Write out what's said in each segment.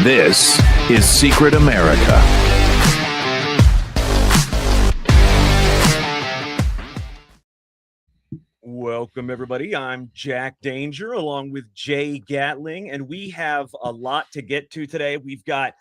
This is Secret America. Welcome, everybody. I'm Jack Danger along with Jay Gatling, and we have a lot to get to today. We've got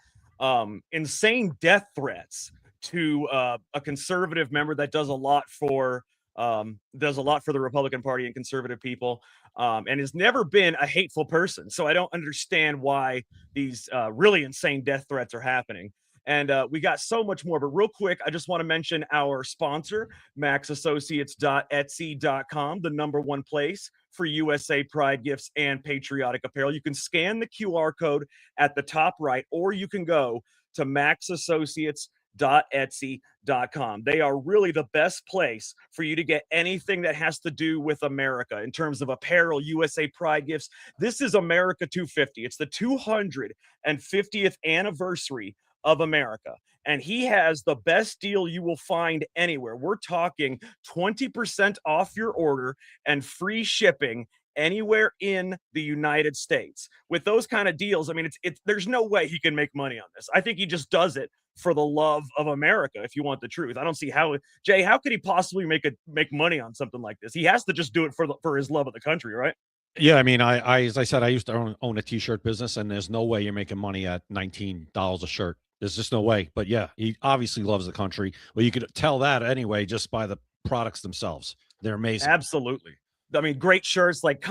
insane death threats to a conservative member that does a lot for the Republican Party and conservative people, and has never been a hateful person. So I don't understand why these really insane death threats are happening. And we got so much more, but real quick, I just want to mention our sponsor, maxassociates.etsy.com, the #1 place for USA Pride gifts and patriotic apparel. You can scan the QR code at the top right, or you can go to maxassociates.etsy.com. They are really the best place for you to get anything that has to do with America in terms of apparel, USA Pride gifts. This is America 250. It's the 250th anniversary of America, and he has the best deal you will find anywhere. We're talking 20% off your order and free shipping anywhere in the United States. With those kind of deals, I mean, it's there's no way he can make money on this. I think he just does it for the love of America, if you want the truth. I don't see how, Jay, how could he possibly make money on something like this? He has to just do it for his love of the country, right? Yeah, I mean, I as I said, I used to own a t-shirt business, and there's no way you're making money at $19 a shirt. There's just no way. But yeah, he obviously loves the country. Well, you could tell that anyway just by the products themselves. They're amazing. Absolutely. I mean, great shirts like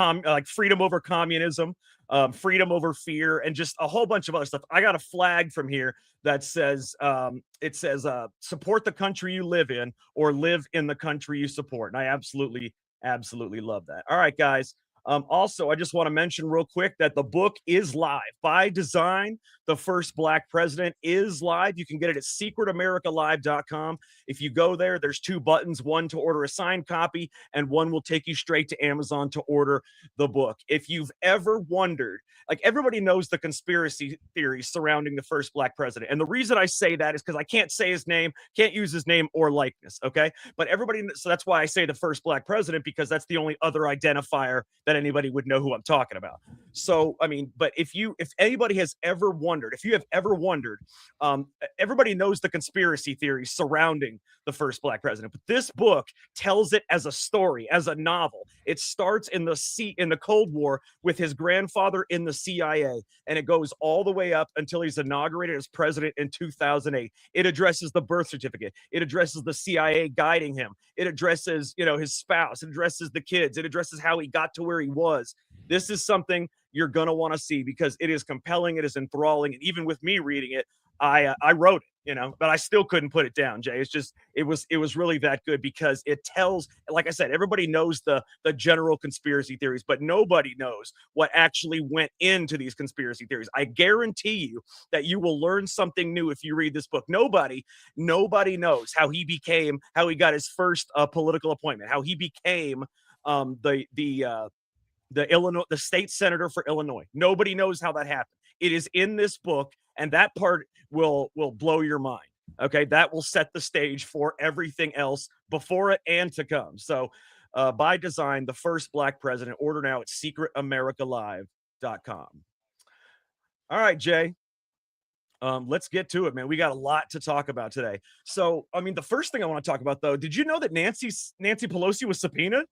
freedom over communism, freedom over fear, and just a whole bunch of other stuff. I got a flag from here that says, support the country you live in, or live in the country you support. And I absolutely love that. All right, guys. Also, I just want to mention real quick that the book is live. By Design, The First Black President is live. You can get it at secretamericalive.com. If you go there, there's 2 buttons, one to order a signed copy, and one will take you straight to Amazon to order the book. If you've ever wondered, like, everybody knows the conspiracy theories surrounding the first black president. And the reason I say that is because I can't say his name, can't use his name or likeness, okay? But so that's why I say the first black president, because that's the only other identifier that anybody would know who I'm talking about. So, I mean, but if anybody has ever wondered, everybody knows the conspiracy theories surrounding the first black president, but this book tells it as a story, as a novel. It starts in the Cold War with his grandfather in the CIA, and it goes all the way up until he's inaugurated as president in 2008. It addresses the birth certificate. It addresses the CIA guiding him. It addresses, his spouse. It addresses the kids. It addresses how he got to where he was. This is something you're going to want to see because it is compelling. It is enthralling. And even with me reading it, I wrote it, but I still couldn't put it down, Jay. It's just, it was really that good because it tells, like I said, everybody knows the general conspiracy theories, but nobody knows what actually went into these conspiracy theories. I guarantee you that you will learn something new if you read this book. Nobody knows how he got his first political appointment, how he became the state senator for Illinois. Nobody knows how that happened. It is in this book, and that part will blow your mind. Okay, that will set the stage for everything else before it and to come. So, By Design, The First Black President. Order now at secretamericalive.com. All right, Jay. Let's get to it, man. We got a lot to talk about today. So, I mean, the first thing I want to talk about, though, did you know that Nancy Pelosi was subpoenaed?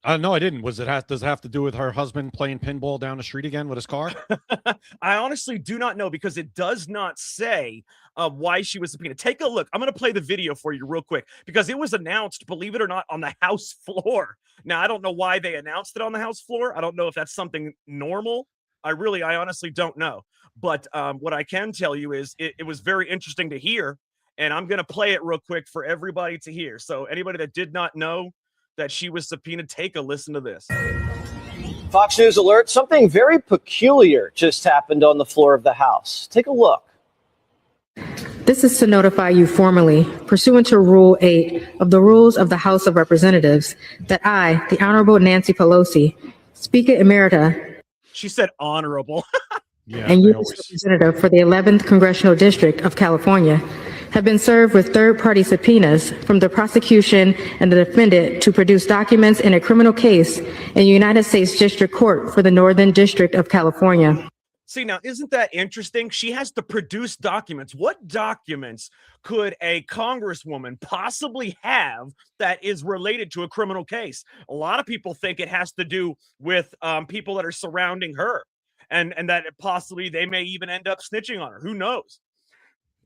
No, I didn't. Does it have to do with her husband playing pinball down the street again with his car? I honestly do not know because it does not say why she was subpoenaed. Take a look. I'm going to play the video for you real quick because it was announced, believe it or not, on the House floor. Now, I don't know why they announced it on the House floor. I don't know if that's something normal. I honestly don't know. But what I can tell you is it was very interesting to hear, and I'm going to play it real quick for everybody to hear. So anybody that did not know that she was subpoenaed, take a listen to this. Fox News alert, something very peculiar just happened on the floor of the House. Take a look. This is to notify you formally, pursuant to Rule 8 of the Rules of the House of Representatives, that I, the Honorable Nancy Pelosi, Speaker Emerita. She said honorable. Yeah, and U.S. Representative for the 11th Congressional District of California, have been served with third-party subpoenas from the prosecution and the defendant to produce documents in a criminal case in the United States District Court for the Northern District of California. See, now, isn't that interesting? She has to produce documents. What documents could a congresswoman possibly have that is related to a criminal case? A lot of people think it has to do with people that are surrounding her, and that possibly they may even end up snitching on her. Who knows?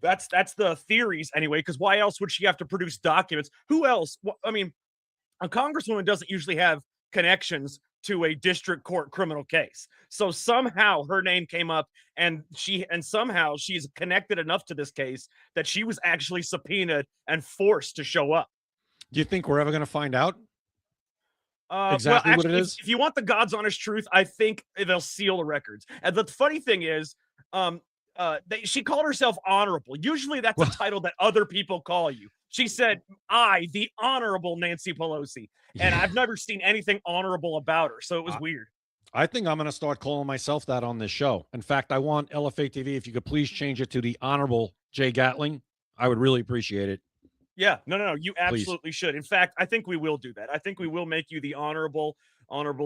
That's the theories anyway, because why else would she have to produce documents? Who else? I mean, a congresswoman doesn't usually have connections to a district court criminal case. So somehow her name came up, and somehow she's connected enough to this case that she was actually subpoenaed and forced to show up. Do you think we're ever going to find out Exactly what it is? If you want the God's honest truth, I think they'll seal the records. And the funny thing is, she called herself honorable. Usually that's a title that other people call you. She said, "I, the Honorable Nancy Pelosi," and I've never seen anything honorable about her, so it was weird. I think I'm going to start calling myself that on this show. In fact, I want LFA TV, if you could please change it to the Honorable Jay Gatling. I would really appreciate it. Yeah, no, you absolutely should. In fact, I think we will do that. I think we will make you the Honorable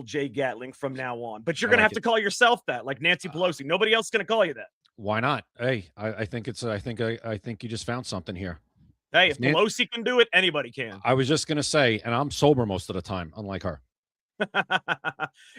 Jay Gatling from now on. But you're going to have to call yourself that, like Nancy Pelosi. Nobody else is going to call you that. Why not? Hey, I think you just found something here. Hey, if Pelosi can do it, anybody can. I was just going to say, and I'm sober most of the time, unlike her.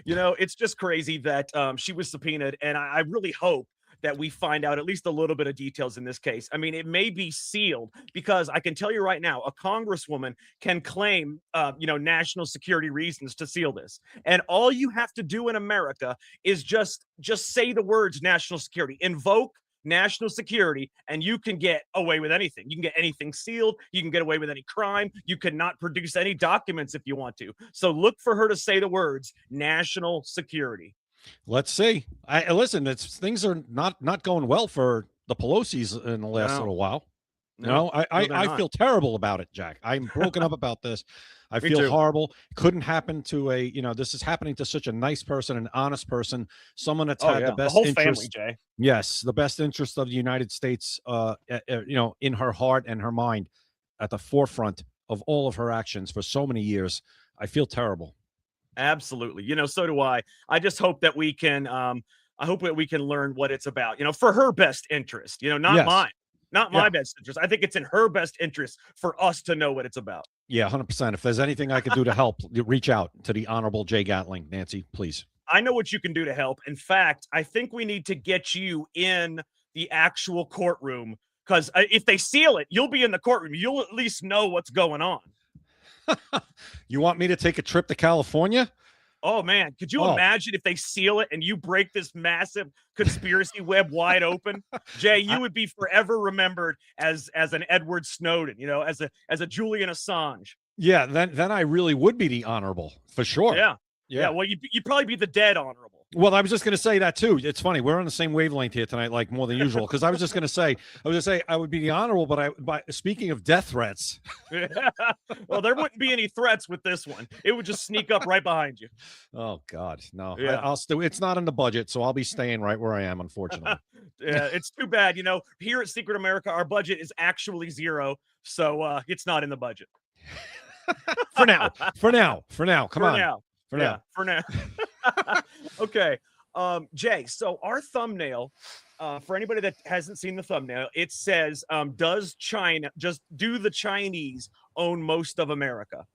It's just crazy that she was subpoenaed, and I really hope that we find out at least a little bit of details in this case. I mean, it may be sealed, because I can tell you right now, a congresswoman can claim, national security reasons to seal this. And all you have to do in America is just say the words national security, invoke national security, and you can get away with anything. You can get anything sealed. You can get away with any crime. You cannot produce any documents if you want to. So look for her to say the words national security. Let's see. Listen, things are not going well for the Pelosi's in the last little while. I feel terrible about it, Jack. I'm broken up about this. I feel horrible. Couldn't happen to this is happening to such a nice person, an honest person, someone that's had the best whole interest. Family, Jay. Yes, the best interest of the United States, in her heart and her mind, at the forefront of all of her actions for so many years. I feel terrible. Absolutely. So do I. I just hope that we can, I hope that we can learn what it's about, for her best interest, not mine, not my best interest. I think it's in her best interest for us to know what it's about. Yeah, 100%. If there's anything I could do to help, reach out to the Honorable Jay Gatling, Nancy, please. I know what you can do to help. In fact, I think we need to get you in the actual courtroom, because if they seal it, you'll be in the courtroom. You'll at least know what's going on. You want me to take a trip to California? Oh, man. Could you imagine if they seal it and you break this massive conspiracy web wide open? Jay, you would be forever remembered as an Edward Snowden, as a Julian Assange. Yeah, then I really would be the honorable, for sure. Yeah. Well, you'd probably be the dead honorable. Well, I was just going to say that too. It's funny. We're on the same wavelength here tonight, like more than usual. Because I was just going to say, I would be the honorable, but speaking of death threats. Well, there wouldn't be any threats with this one. It would just sneak up right behind you. Oh God, no. Yeah. I'll still. It's not in the budget, so I'll be staying right where I am, unfortunately. Yeah, it's too bad. Here at Secret America, our budget is actually zero, so it's not in the budget. For now. Come on. For now. Okay. Jay, so our thumbnail, for anybody that hasn't seen the thumbnail, it says, do the Chinese own most of America?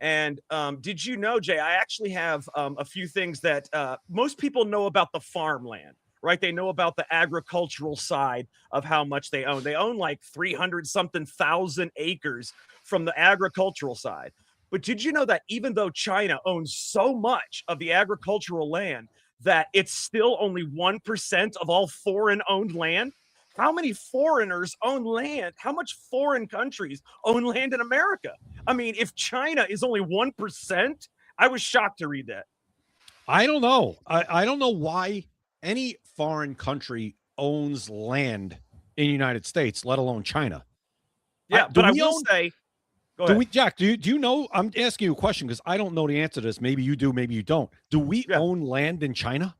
And did you know, Jay, I actually have a few things that most people know about the farmland, right? They know about the agricultural side of how much they own. They own like 300-something thousand acres from the agricultural side. But did you know that even though China owns so much of the agricultural land, that it's still only 1% of all foreign-owned land? How many foreigners own land? How much foreign countries own land in America? I mean, if China is only 1%, I was shocked to read that. I don't know. I don't know why any foreign country owns land in the United States, let alone China. Yeah, but I will say... Jack, do you know? I'm asking you a question because I don't know the answer to this. Maybe you do, maybe you don't. Do we own land in China?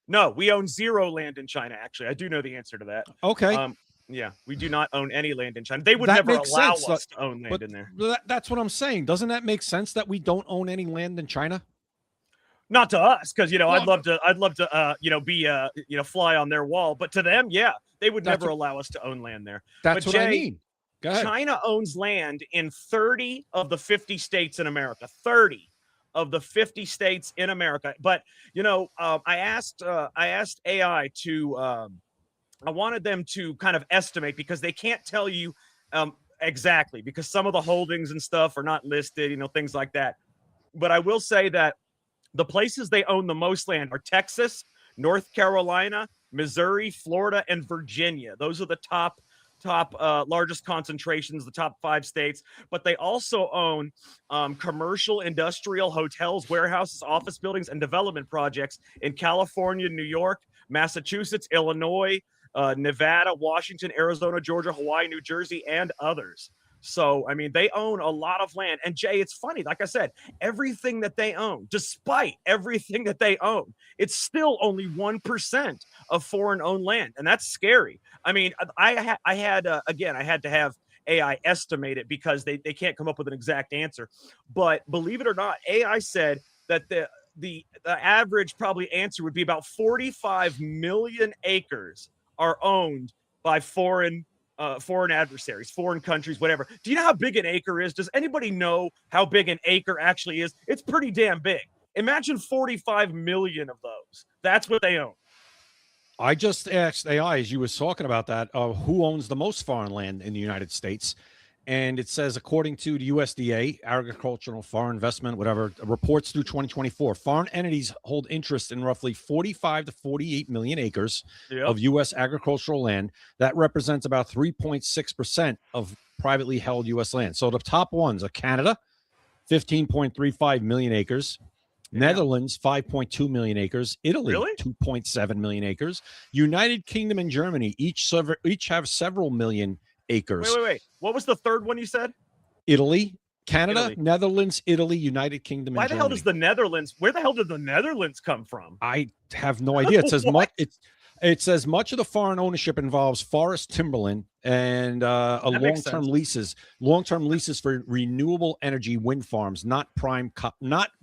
No, we own zero land in China, actually. I do know the answer to that. Okay. Yeah, we do not own any land in China. They would never allow us to own land in there. That's what I'm saying. Doesn't that make sense that we don't own any land in China? Not to us, because Well, I'd love to be fly on their wall, but to them, yeah, they would never allow us to own land there. That's But what I Jay, mean. Go ahead. China owns land in 30 of the 50 states in America. 30 of the 50 states in America. But I asked AI to I wanted them to kind of estimate, because they can't tell you exactly, because some of the holdings and stuff are not listed, things like that. But I will say that the places they own the most land are Texas, North Carolina, Missouri, Florida, and Virginia. Those are the top largest concentrations, the top 5 states. But they also own commercial, industrial, hotels, warehouses, office buildings, and development projects in California, New York, Massachusetts, Illinois, Nevada, Washington, Arizona, Georgia, Hawaii, New Jersey, and others. So, I mean, they own a lot of land. And Jay, it's funny, like I said, everything that they own, despite everything that they own, it's still only 1% of foreign owned land. And that's scary. I mean, I had to have AI estimate it, because they can't come up with an exact answer. But believe it or not, AI said that the average probably answer would be about 45 million acres are owned by foreign adversaries, foreign countries, whatever. Do you know how big an acre is? Does anybody know how big an acre actually is? It's pretty damn big. Imagine 45 million of those. That's what they own. I just asked AI, as you was talking about that, who owns the most foreign land in the United States? And it says, according to the USDA, Agricultural Foreign Investment, whatever, reports through 2024, foreign entities hold interest in roughly 45 to 48 million acres of U.S. agricultural land. That represents about 3.6% of privately held U.S. land. So the top ones are Canada, 15.35 million acres. Netherlands, 5.2 million acres. Italy, 2.7 million acres. United Kingdom and Germany each have several million acres. Wait. What was the third one you said? Italy, Canada, Netherlands, Italy, United Kingdom, and Why the Germany. hell does the Netherlands? Where the hell did the Netherlands come from? I have no idea. It says it says much of the foreign ownership involves forest timberland and long-term leases for renewable energy wind farms, not prime. But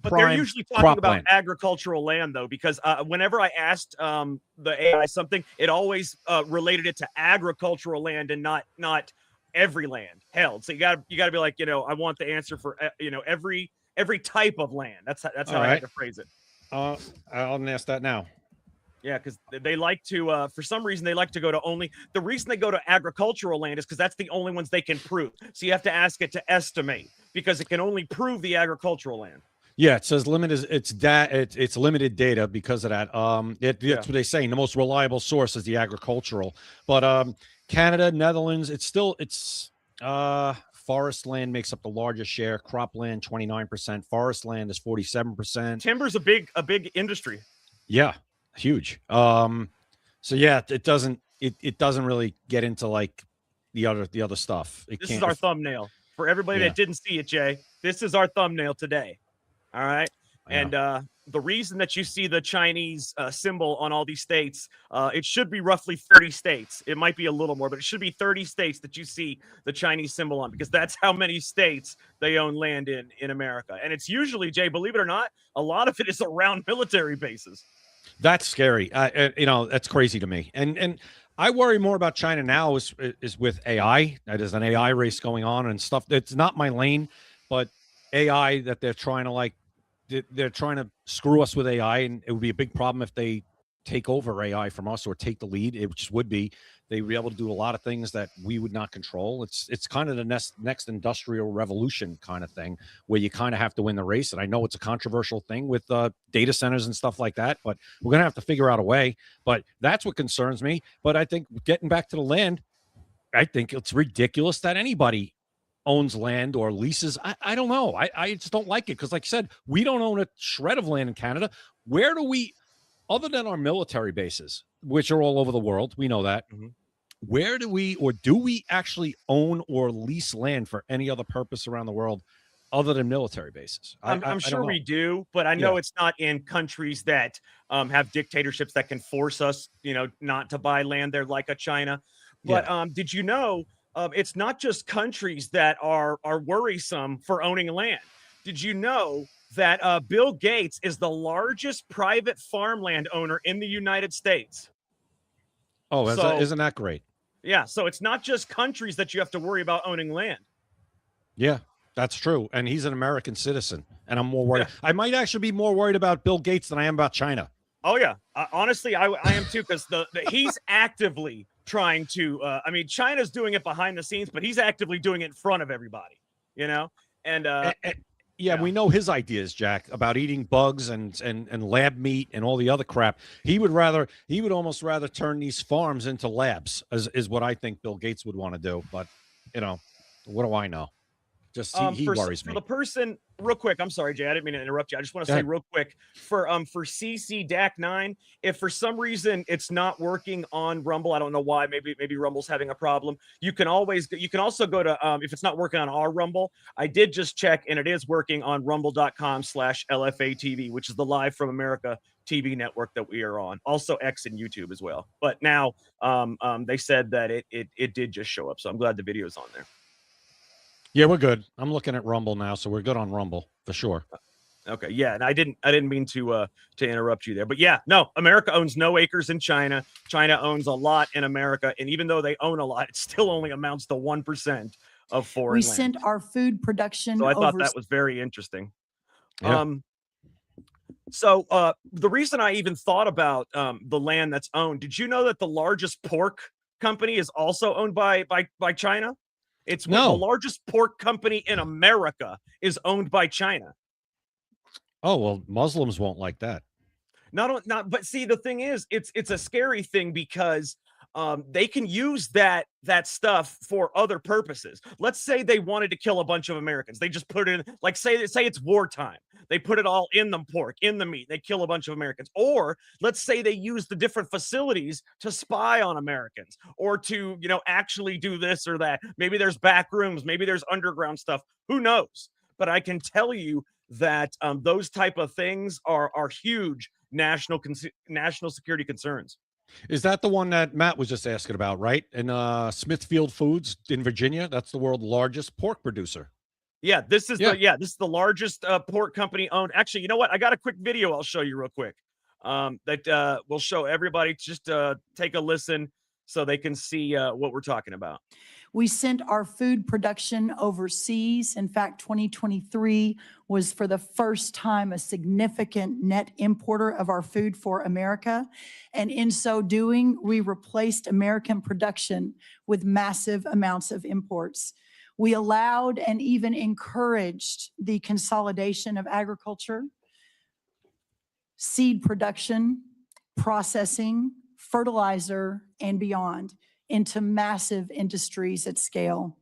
they're usually talking about agricultural land, though, because whenever I asked the AI something, it always related it to agricultural land and not every land held. So you got to be like, I want the answer for every type of land. That's how I had to phrase it. I'll ask that now. Yeah, because they like to, for some reason, they like to go to only, the reason they go to agricultural land is because that's the only ones they can prove. So you have to ask it to estimate, because it can only prove the agricultural land. Yeah, it says it's limited data because of that. That's what they say. The most reliable source is the agricultural. But Canada, Netherlands, it's forest land makes up the largest share. Cropland, 29%. Forest land is 47%. Timber's a big industry. Yeah. Huge. So yeah, it doesn't really get into like the other stuff. This is our thumbnail for everybody that didn't see it, Jay. This is our thumbnail today. All right. And the reason that you see the Chinese symbol on all these states, it should be roughly 30 states. It might be a little more, but it should be 30 states that you see the Chinese symbol on, because that's how many states they own land in America. And it's usually, Jay, believe it or not, a lot of it is around military bases. That's scary. That's crazy to me. And I worry more about China now is with AI. There's an AI race going on and stuff. It's not my lane, but AI that they're trying to screw us with AI, and it would be a big problem if they take over AI from us or take the lead. It just would be. They would be able to do a lot of things that we would not control. It's kind of the next industrial revolution kind of thing, where you kind of have to win the race. And I know it's a controversial thing with data centers and stuff like that, but we're going to have to figure out a way. But that's what concerns me. But I think getting back to the land, I think it's ridiculous that anybody owns land or leases. I don't know. I just don't like it, because like I said, we don't own a shred of land in Canada. Where do we, other than our military bases, which are all over the world, we know that. Mm-hmm. Where do we actually own or lease land for any other purpose around the world other than military bases? I'm sure we do, but I know it's not in countries that have dictatorships that can force us, not to buy land there, like a China. But did you know it's not just countries that are worrisome for owning land? Did you know that Bill Gates is the largest private farmland owner in the United States. Oh, So- isn't that great? Yeah, so it's not just countries that you have to worry about owning land. Yeah, that's true. And he's an American citizen, and I'm more worried. Yeah. I might actually be more worried about Bill Gates than I am about China. Oh yeah, honestly, I am too, because he's actively trying to. I mean, China's doing it behind the scenes, but he's actively doing it in front of everybody. You know, and yeah, we know his ideas, Jack, about eating bugs and lab meat and all the other crap. He would almost rather turn these farms into labs, is what I think Bill Gates would want to do. But what do I know? Just he worries me. For the person, real quick, I'm sorry, Jay, I didn't mean to interrupt you. I just want to say real quick for CC DAC 9, if for some reason it's not working on Rumble, I don't know why. Maybe Rumble's having a problem. You can also go to if it's not working on our Rumble. I did just check, and it is working on rumble.com/LFATV, which is the Live from America TV network that we are on. Also X and YouTube as well. But now they said that it did just show up, so I'm glad the video's on there. Yeah, we're good. I'm looking at Rumble now, so we're good on Rumble for sure. Okay, yeah, and I didn't mean to interrupt you there, but yeah, no, America owns no acres in China. China owns a lot in America, and even though they own a lot, it still only amounts to 1% of foreign land. We sent our food production. So I thought that was very interesting. Yeah. So the reason I even thought about the land that's owned, did you know that the largest pork company is also owned by China? It's the largest pork company in America is owned by China. Oh, well, Muslims won't like that. But see, the thing is, it's a scary thing because they can use that stuff for other purposes. Let's say they wanted to kill a bunch of Americans. They just put it in, like say it's wartime. They put it all in the pork, in the meat. They kill a bunch of Americans. Or let's say they use the different facilities to spy on Americans or to, actually do this or that. Maybe there's back rooms. Maybe there's underground stuff. Who knows? But I can tell you that those type of things are huge national security concerns. Is that the one that Matt was just asking about, right? In Smithfield Foods in Virginia, that's the world's largest pork producer. Yeah, this is the largest pork company owned. Actually, you know what? I got a quick video I'll show you real quick. That will show everybody. Just take a listen so they can see what we're talking about. We sent our food production overseas. In fact, 2023 was for the first time a significant net importer of our food for America. And in so doing, we replaced American production with massive amounts of imports. We allowed and even encouraged the consolidation of agriculture, seed production, processing, fertilizer, and beyond into massive industries at scale.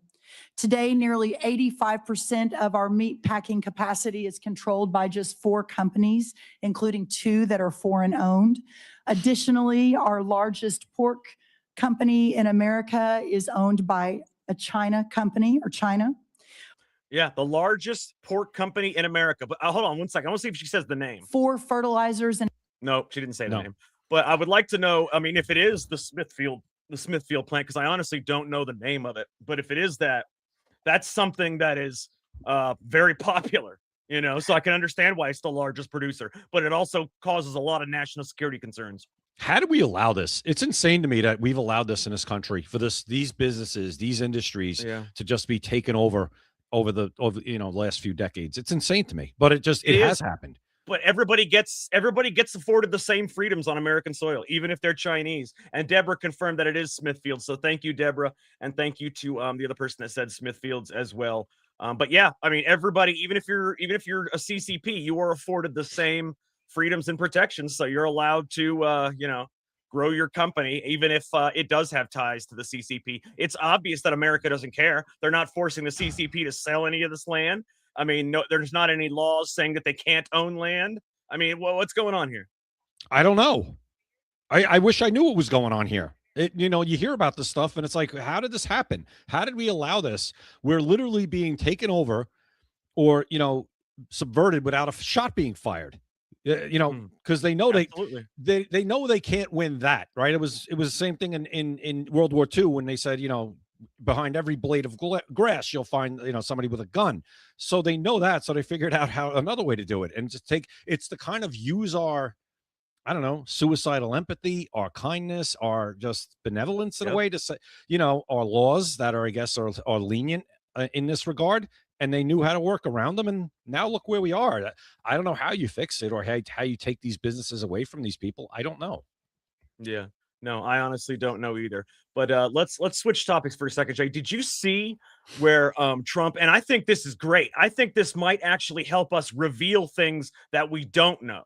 Today, nearly 85% of our meat packing capacity is controlled by just 4 companies, including 2 that are foreign owned. Additionally, our largest pork company in America is owned by a China company or China. Yeah, the largest pork company in America. But hold on one second. I want to see if she says the name. 4 fertilizers and no, she didn't say the name. But I would like to know, I mean, if it is the Smithfield plant, because I honestly don't know the name of it. But if it is that's something that is very popular, so I can understand why it's the largest producer, but it also causes a lot of national security concerns. How do we allow this? It's insane to me that we've allowed this in this country for these businesses, these industries to just be taken over the last few decades. It's insane to me, but it has happened. But everybody gets afforded the same freedoms on American soil, even if they're Chinese. And Deborah confirmed that it is Smithfield. So thank you, Deborah, and thank you to the other person that said Smithfields as well. But yeah, I mean, everybody, even if you're a CCP, you are afforded the same freedoms and protections. So you're allowed to grow your company, even if it does have ties to the CCP. It's obvious that America doesn't care. They're not forcing the CCP to sell any of this land. I mean, no, there's not any laws saying that they can't own land. I mean, what's going on here? I don't know. I wish I knew what was going on here. You hear about this stuff and it's like, how did this happen? How did we allow this? We're literally being taken over or, subverted without a shot being fired. Because they know they know they can't win that, right? It was the same thing in World War II when they said, behind every blade of grass, you'll find, somebody with a gun. So they know that. So they figured out how another way to do it, and just it's to kind of use our, I don't know, suicidal empathy, our kindness, our just benevolence in a way to say, our laws that are, I guess, are lenient in this regard. And they knew how to work around them. And now look where we are. I don't know how you fix it or how you take these businesses away from these people. I don't know. Yeah. No, I honestly don't know either. But let's switch topics for a second, Jay. Did you see where Trump, and I think this is great. I think this might actually help us reveal things that we don't know.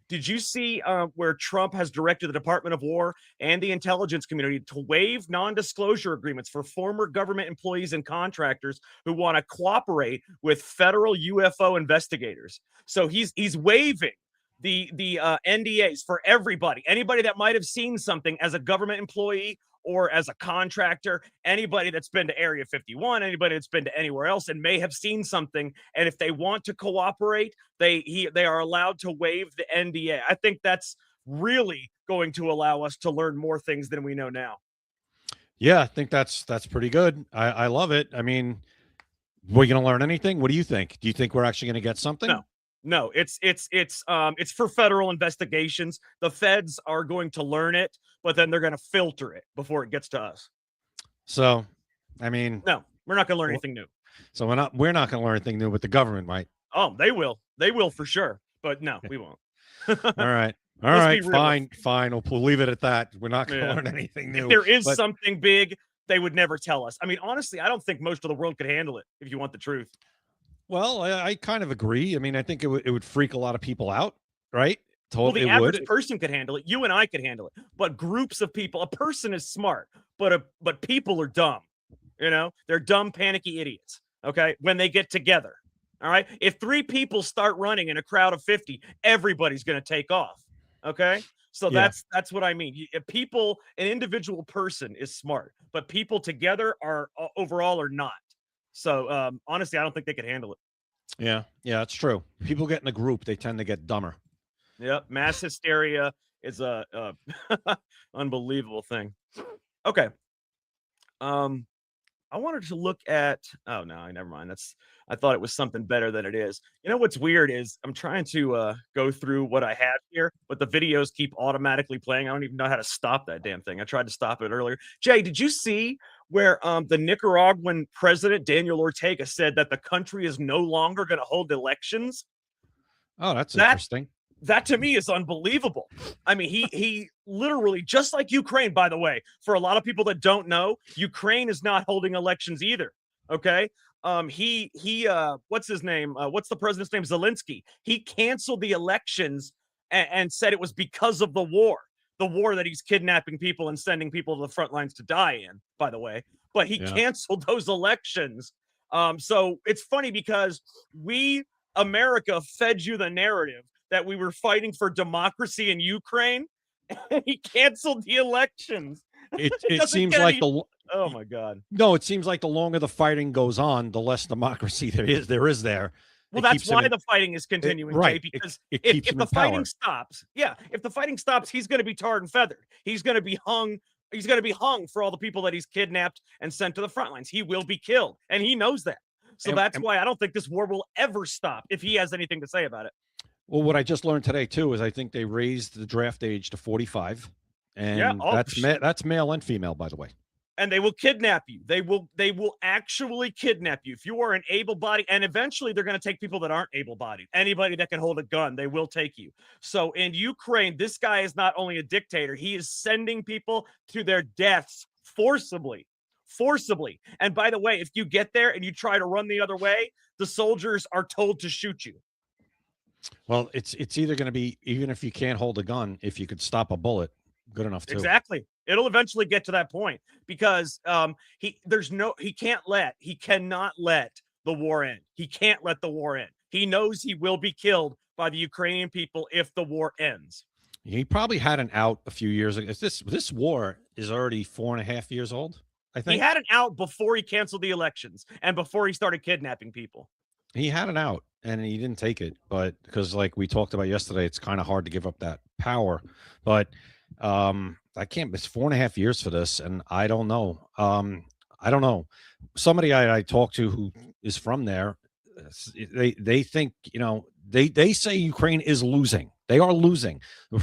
Did you see where Trump has directed the Department of War and the intelligence community to waive non-disclosure agreements for former government employees and contractors who want to cooperate with federal UFO investigators? So he's waiving the NDAs for anybody that might have seen something as a government employee or as a contractor, anybody that's been to Area 51, anybody that's been to anywhere else and may have seen something. And if they want to cooperate, they are allowed to waive the NDA. I think that's really going to allow us to learn more things than we know now. Yeah, I think that's pretty good. I love it. I mean, we're going to learn anything? What do you think? Do you think we're actually going to get something? No, it's for federal investigations. The feds are going to learn it, but then they're going to filter it before it gets to us. So, I mean, no, we're not going to learn anything new. So we're not going to learn anything new, but the government might. Oh, they will for sure. But no, we won't. All right. Fine. We'll leave it at that. We're not going to learn anything new. If there is something big, they would never tell us. I mean, honestly, I don't think most of the world could handle it, if you want the truth. Well, I kind of agree. I mean, I think it would freak a lot of people out, right? Well, the average person could handle it. You and I could handle it. But groups of people, a person is smart, but people are dumb. They're dumb, panicky idiots. Okay, when they get together. All right. If 3 people start running in a crowd of 50, everybody's going to take off. Okay. So that's what I mean. An individual person is smart, but people together are overall are not. So honestly, I don't think they could handle it. Yeah, it's true. People get in a group, they tend to get dumber. Yep, mass hysteria is a unbelievable thing. Okay, I wanted to look at. Oh no, never mind. I thought it was something better than it is. You know what's weird is I'm trying to go through what I have here, but the videos keep automatically playing. I don't even know how to stop that damn thing. I tried to stop it earlier. Jay, did you see where the Nicaraguan president, Daniel Ortega, said that the country is no longer going to hold elections? Oh, that's interesting. That to me is unbelievable. I mean, he literally, just like Ukraine, by the way, for a lot of people that don't know, Ukraine is not holding elections either. Okay. What's his name? What's the president's name? Zelensky. He canceled the elections and said it was because of the war that he's kidnapping people and sending people to the front lines to die in, by the way. But he canceled those elections. So it's funny because America fed you the narrative that we were fighting for democracy in Ukraine, and he canceled the elections. It seems like oh my God. No, it seems like the longer the fighting goes on, the less democracy there is there. Well, that's why the fighting is continuing, right? Jay, because if the fighting stops, if the fighting stops, he's going to be tarred and feathered. He's going to be hung. He's going to be hung for all the people that he's kidnapped and sent to the front lines. He will be killed, and he knows that. So that's why I don't think this war will ever stop if he has anything to say about it. Well, what I just learned today too is I think they raised the draft age to 45, and that's male and female, by the way. And they will kidnap you. They will actually kidnap you if you are an able-bodied. And eventually, they're going to take people that aren't able-bodied. Anybody that can hold a gun, they will take you. So in Ukraine, this guy is not only a dictator; he is sending people to their deaths forcibly. And by the way, if you get there and you try to run the other way, the soldiers are told to shoot you. Well, it's either going to be, even if you can't hold a gun, if you could stop a bullet, good enough too. Exactly. It'll eventually get to that point because he cannot let the war end. He can't let the war end. He knows he will be killed by the Ukrainian people if the war ends. He probably had an out a few years ago. This war is already 4.5 years old, I think. He had an out before he canceled the elections and before he started kidnapping people. He had an out and he didn't take it, but because like we talked about yesterday, it's kind of hard to give up that power. But it's 4.5 years for this, and I don't know. I don't know. Somebody I talked to who is from there, they think, they say Ukraine is losing. They are losing,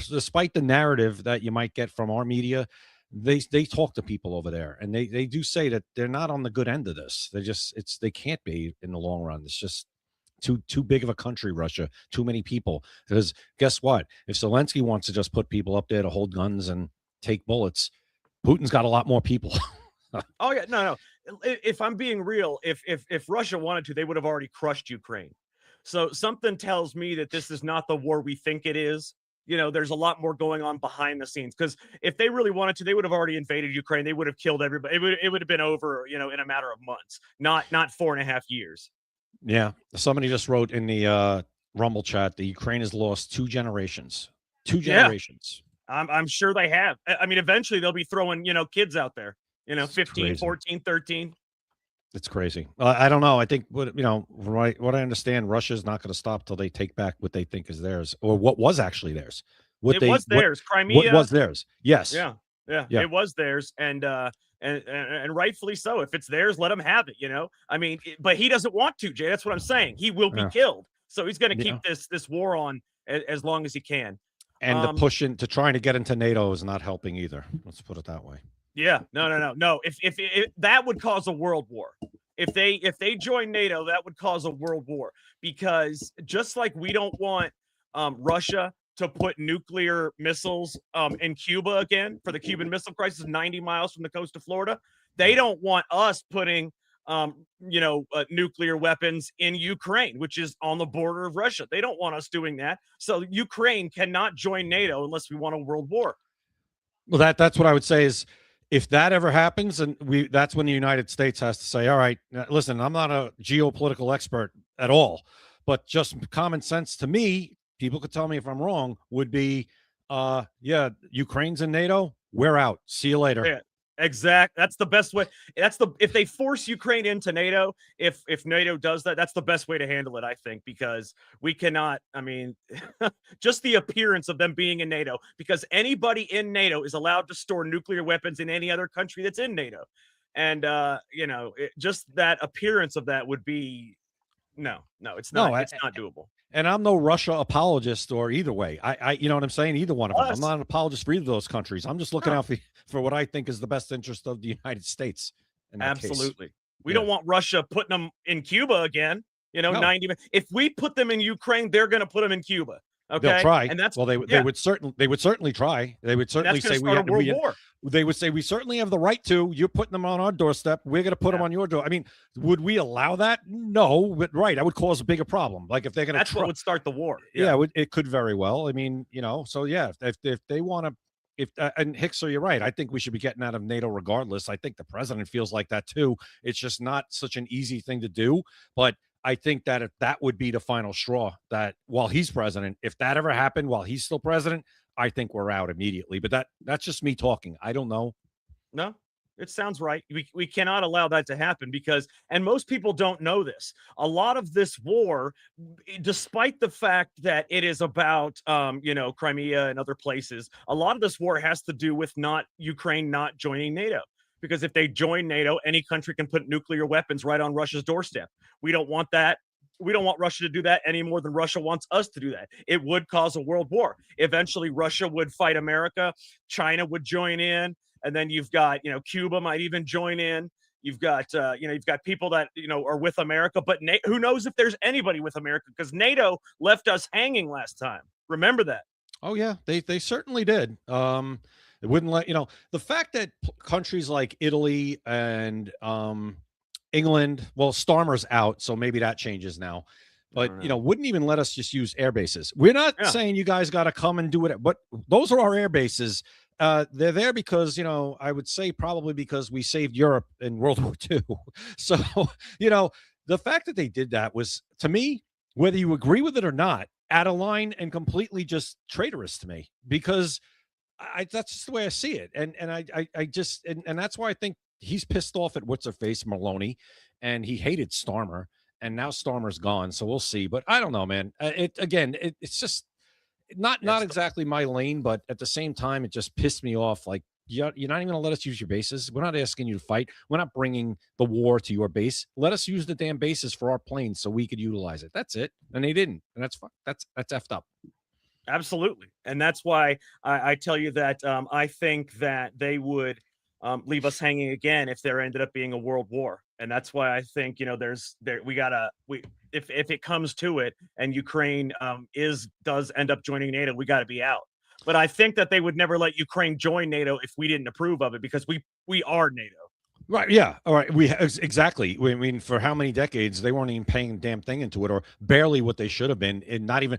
despite the narrative that you might get from our media. They talk to people over there, and they do say that they're not on the good end of this. They can't be in the long run. It's just too big of a country, Russia, too many people. Because guess what? If Zelensky wants to just put people up there to hold guns and take bullets, Putin's got a lot more people. Oh yeah, no. If I'm being real, if Russia wanted to, they would have already crushed Ukraine. So something tells me that this is not the war we think it is. There's a lot more going on behind the scenes, because if they really wanted to, they would have already invaded Ukraine. They would have killed everybody. It would have been over, in a matter of months, not 4.5 years. Yeah. Somebody just wrote in the Rumble chat that Ukraine has lost 2 generations. 2 generations. Yeah. I'm sure they have. I mean, eventually they'll be throwing, kids out there, 15, crazy. 14, 13. It's crazy. I don't know. I think what I understand, Russia's not going to stop till they take back what they think is theirs, or what was actually theirs. It was theirs. Crimea. What was theirs? Yes. Yeah. It was theirs, and rightfully so. If it's theirs, let him have it. I mean, but he doesn't want to, Jay. That's what I'm saying. He will be killed, so he's going to keep this war on as long as he can. And the push into trying to get into NATO is not helping either. Let's put it that way. Yeah, no. If that would cause a world war. If they join NATO, that would cause a world war, because just like we don't want Russia to put nuclear missiles in Cuba again for the Cuban Missile Crisis 90 miles from the coast of Florida, they don't want us putting nuclear weapons in Ukraine, which is on the border of Russia. They don't want us doing that. So Ukraine cannot join NATO unless we want a world war. Well, that's what I would say is, if that ever happens, and that's when the United States has to say, all right, listen, I'm not a geopolitical expert at all, but just common sense to me, people could tell me if I'm wrong, would be, Ukraine's in NATO, we're out. See you later. Yeah, exact. That's the best way. If they force Ukraine into NATO, if NATO does that, that's the best way to handle it, I think, because we cannot, just the appearance of them being in NATO, because anybody in NATO is allowed to store nuclear weapons in any other country that's in NATO. And, just that appearance of that would be, no, it's not, it's not doable. And I'm no Russia apologist or either way. I you know what I'm saying? Either one of them. I'm not an apologist for either of those countries. I'm just looking out for what I think is the best interest of the United States. Absolutely. We don't want Russia putting them in Cuba again. No. 90. If we put them in Ukraine, they're going to put them in Cuba. Okay. They'll try. And that's, they would certainly try. They would certainly say war. They would say we certainly have the right to. You're putting them on our doorstep. We're going to put them on your door. I mean, would we allow that? No, but I would cause a bigger problem. Like if they're going to, that's what would start the war. Yeah, it could very well. I mean, so yeah, if they want to, and Hickser, you're right. I think we should be getting out of NATO regardless. I think the president feels like that too. It's just not such an easy thing to do, but I think that if that would be the final straw, that while he's president, if that ever happened while he's still president, I think we're out immediately. But that's just me talking. I don't know. No, it sounds right. We cannot allow that to happen because, and most people don't know this, a lot of this war, despite the fact that it is about, Crimea and other places, a lot of this war has to do with Ukraine not joining NATO. Because if they join NATO, any country can put nuclear weapons right on Russia's doorstep. We don't want that. We don't want Russia to do that any more than Russia wants us to do that. It would cause a world war. Eventually, Russia would fight America. China would join in. And then you've got, Cuba might even join in. You've got, you've got people that, are with America. But who knows if there's anybody with America? Because NATO left us hanging last time. Remember that. Oh, yeah, they certainly did. They wouldn't let, the fact that countries like Italy and England, well, Starmer's out, so maybe that changes now, but, wouldn't even let us just use air bases. We're not saying you guys got to come and do it, but those are our air bases. They're there because, I would say probably because we saved Europe in World War II. So, the fact that they did that was, to me, whether you agree with it or not, out of line and completely just traitorous to me, because that's just the way I see it. And I just, and that's why I think he's pissed off at what's her face, Maloney, and he hated Starmer, and now Starmer's gone. So we'll see, but I don't know, man. It's just not exactly my lane, but at the same time, it just pissed me off. Like you're not even going to let us use your bases. We're not asking you to fight. We're not bringing the war to your base. Let us use the damn bases for our planes so we could utilize it. That's it. And they didn't. And that's fine. That's effed up. Absolutely. And that's why I tell you that I think that they would leave us hanging again if there ended up being a world war. And that's why I think, if it comes to it and Ukraine does end up joining NATO, we got to be out. But I think that they would never let Ukraine join NATO if we didn't approve of it, because we are NATO. Right. Yeah. All right. Exactly. I mean, for how many decades they weren't even paying a damn thing into it, or barely what they should have been, and not even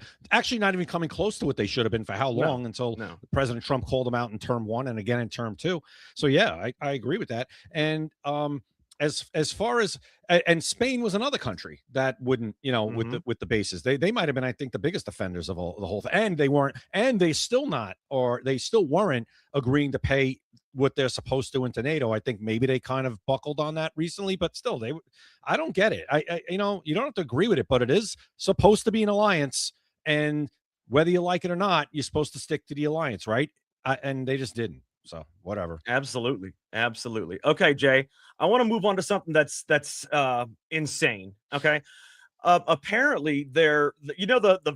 coming close to what they should have been for how long until President Trump called them out in term 1 and again in term 2. So yeah, I agree with that. And as far as and Spain was another country that wouldn't, with the bases, they might have been, I think, the biggest offenders of the whole thing, and they weren't, and they still weren't agreeing to pay what they're supposed to into NATO. I think maybe they kind of buckled on that recently, but still, I don't get it. You don't have to agree with it, but it is supposed to be an alliance, and whether you like it or not, you're supposed to stick to the alliance, right? And they just didn't. So whatever. Absolutely. Okay, Jay, I want to move on to something that's insane. Okay. Apparently the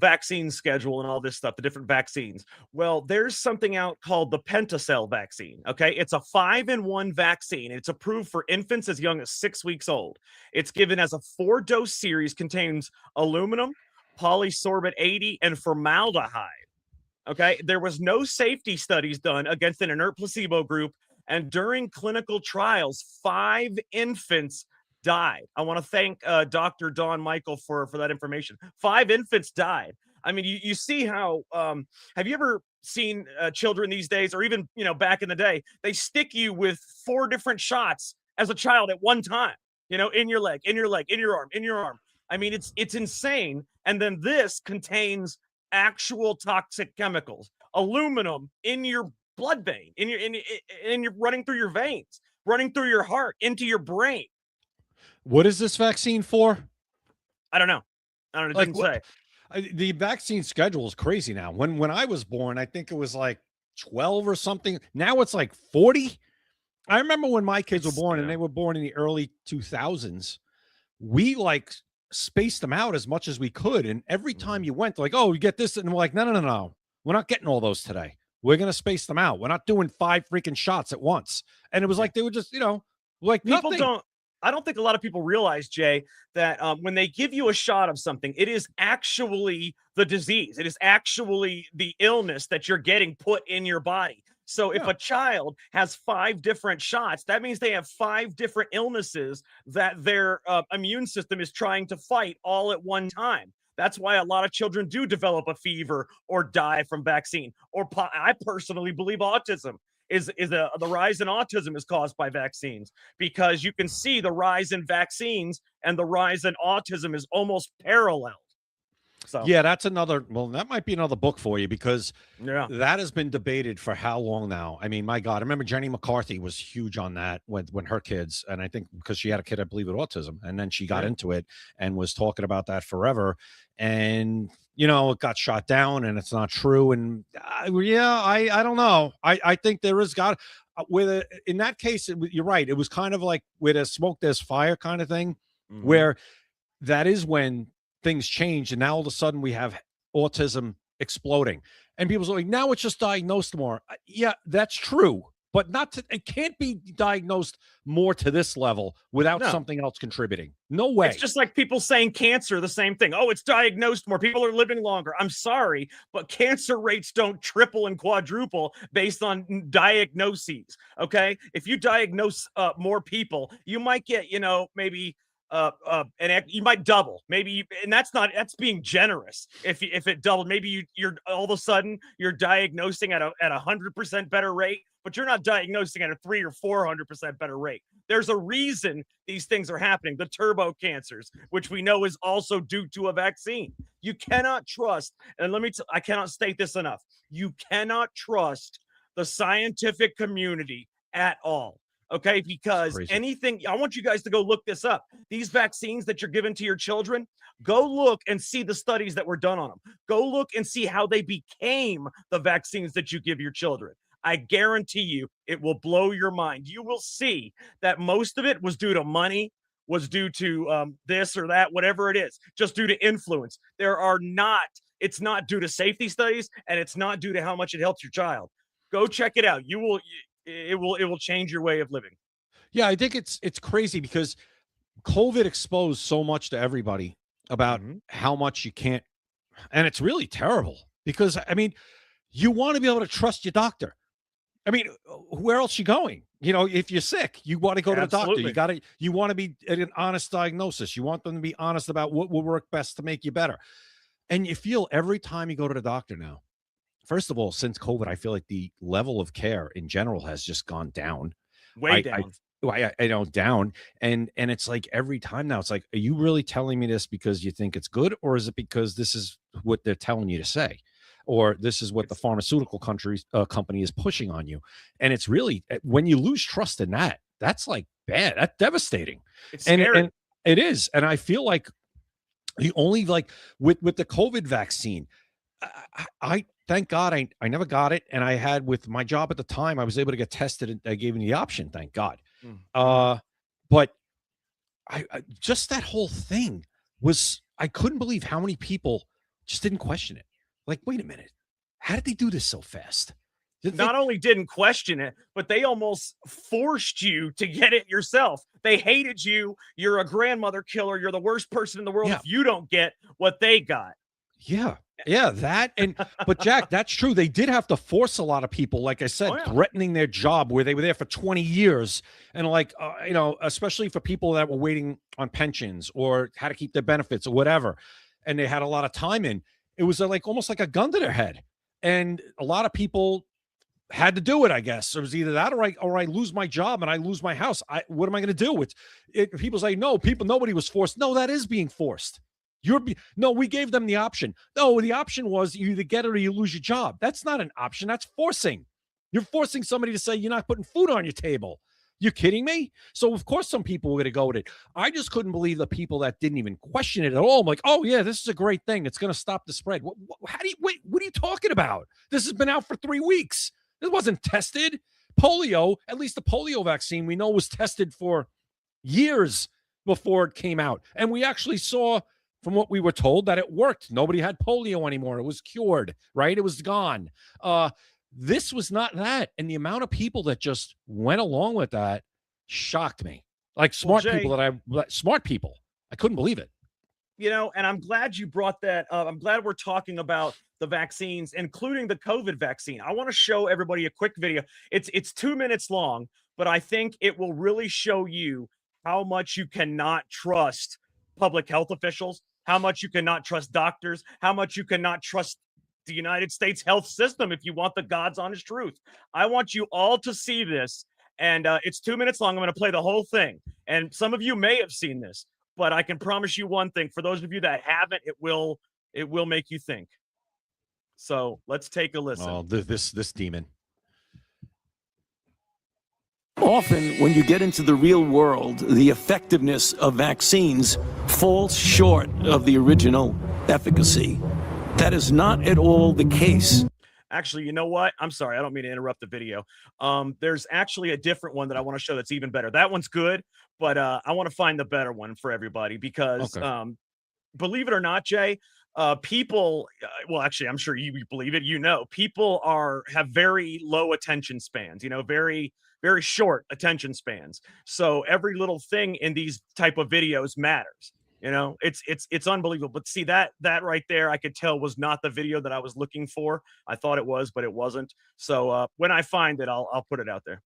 vaccine schedule and all this stuff, the different vaccines. Well, there's something out called the Pentacell vaccine. Okay. It's a 5-in-1 vaccine. It's approved for infants as young as 6 weeks old. It's given as a 4-dose series, contains aluminum, polysorbate 80, and formaldehyde. Okay. There was no safety studies done against an inert placebo group. And during clinical trials, 5 infants died. I want to thank Dr. Dawn Michael for that information. 5 infants died. I mean, you see how, have you ever seen children these days, or even, back in the day, they stick you with 4 different shots as a child at one time, in your leg, in your arm. I mean, it's insane. And then this contains actual toxic chemicals, aluminum in your blood vein, in your running through your veins, running through your heart, into your brain. What is this vaccine for? I don't know. It didn't say. The vaccine schedule is crazy now. When I was born, I think it was like 12 or something. Now it's like 40. I remember when my kids were born, and they were born in the early 2000s. We spaced them out as much as we could. And every time you went, like, oh, you get this. And we're like, no. We're not getting all those today. We're going to space them out. We're not doing 5 freaking shots at once. And it was like, they were just, like people nothing. I don't think a lot of people realize, Jay, that when they give you a shot of something, it is actually the disease. It is actually the illness that you're getting put in your body. So if a child has 5 different shots, that means they have 5 different illnesses that their immune system is trying to fight all at one time. That's why a lot of children do develop a fever or die from vaccine. Or I personally believe autism the rise in autism is caused by vaccines, because you can see the rise in vaccines and the rise in autism is almost parallel. So yeah, that might be another book for you, because that has been debated for how long now? I mean, my God, I remember Jenny McCarthy was huge on that when her kids, and I think because she had a kid, I believe, with autism, and then she got into it and was talking about that forever. And it got shot down, and it's not true. And I don't know. I think there is in that case, you're right. It was kind of like where there's smoke, there's fire kind of thing, where that is when things change. And now all of a sudden we have autism exploding, and people's like, now it's just diagnosed more. Yeah, that's true. But it can't be diagnosed more to this level without something else contributing. No way. It's just like people saying cancer, the same thing. Oh, it's diagnosed more. People are living longer. I'm sorry, but cancer rates don't triple and quadruple based on diagnoses. Okay. If you diagnose more people, you might get, maybe and you might double, maybe, and that's being generous. If it doubled, maybe you're all of a sudden you're diagnosing at 100% better rate, but you're not diagnosing at a 300 or 400% better rate. There's a reason these things are happening. The turbo cancers, which we know is also due to a vaccine. You cannot trust, and I cannot state this enough. You cannot trust the scientific community at all. Okay, because anything, I want you guys to go look this up. These vaccines that you're giving to your children, go look and see the studies that were done on them. Go look and see how they became the vaccines that you give your children. I guarantee you it will blow your mind. You will see that most of it was due to money, was due to this or that, whatever it is, just due to influence. It's not due to safety studies, and it's not due to how much it helps your child. Go check it out. It will change your way of living. Yeah, I think it's crazy because COVID exposed so much to everybody about how much you can't, and it's really terrible because I mean, you want to be able to trust your doctor. I mean, where else you going? You know, if you're sick, you want to go to the doctor. You want to be at an honest diagnosis. You want them to be honest about what will work best to make you better. And you feel every time you go to the doctor now, first of all, since COVID, I feel like the level of care in general has just gone down. Way down. I know, down. And it's like every time now, it's like, are you really telling me this because you think it's good? Or is it because this is what they're telling you to say? Or this is what the pharmaceutical company is pushing on you. And it's really, when you lose trust in that, that's like bad. That's devastating. It's scary. And it is. And I feel like the only, like with the COVID vaccine, I thank God I never got it. And I had, with my job at the time, I was able to get tested and I gave me the option. Thank God. But I just, that whole thing was, I couldn't believe how many people just didn't question it. Like, wait a minute, how did they do this so fast? Not only didn't question it, but they almost forced you to get it yourself. They hated you. You're a grandmother killer. You're the worst person in the world if you don't get what they got. Yeah, that. But Jack, that's true. They did have to force a lot of people, like I said, threatening their job where they were there for 20 years. And like, you know, especially for people that were waiting on pensions or how to keep their benefits or whatever. And they had a lot of time in. It was like almost like a gun to their head. And a lot of people had to do it, I guess. It was either that or I lose my job and I lose my house. What am I going to do? People say, no, nobody was forced. No, that is being forced. No, we gave them the option. No, the option was you either get it or you lose your job. That's not an option. That's forcing. You're forcing somebody to say you're not putting food on your table. You kidding me? So of course some people were going to go with it. I just couldn't believe the people that didn't even question it at all. I'm like, oh yeah, this is a great thing. It's going to stop the spread. What are you talking about? This has been out for 3 weeks. It wasn't tested. Polio, at least the polio vaccine, we know was tested for years before it came out. And we actually saw, from what we were told, that it worked. Nobody had polio anymore. It was cured, right? It was gone. This was not that. And the amount of people that just went along with that shocked me. Like smart people. I couldn't believe it. You know, and I'm glad you brought that up. I'm glad we're talking about the vaccines, including the COVID vaccine. I want to show everybody a quick video. It's 2 minutes long, but I think it will really show you how much you cannot trust public health officials, how much you cannot trust doctors, how much you cannot trust the United States health system if you want the God's honest truth. I want you all to see this, and it's 2 minutes long. I'm going to play the whole thing, and some of you may have seen this, but I can promise you one thing. For those of you that haven't, it will make you think. So let's take a listen. Oh, this demon. Often, when you get into the real world, the effectiveness of vaccines falls short of the original efficacy. That is not at all the case. Actually, you know what? I'm sorry. I don't mean to interrupt the video. There's actually a different one that I want to show that's even better. That one's good, but I want to find the better one for everybody because believe it or not, Jay, people, well, actually, I'm sure you believe it, you know, people have very low attention spans, you know, very, very short attention spans. So every little thing in these type of videos matters. You know, it's unbelievable. But see that right there, I could tell was not the video that I was looking for. I thought it was, but it wasn't. So when I find it, I'll put it out there.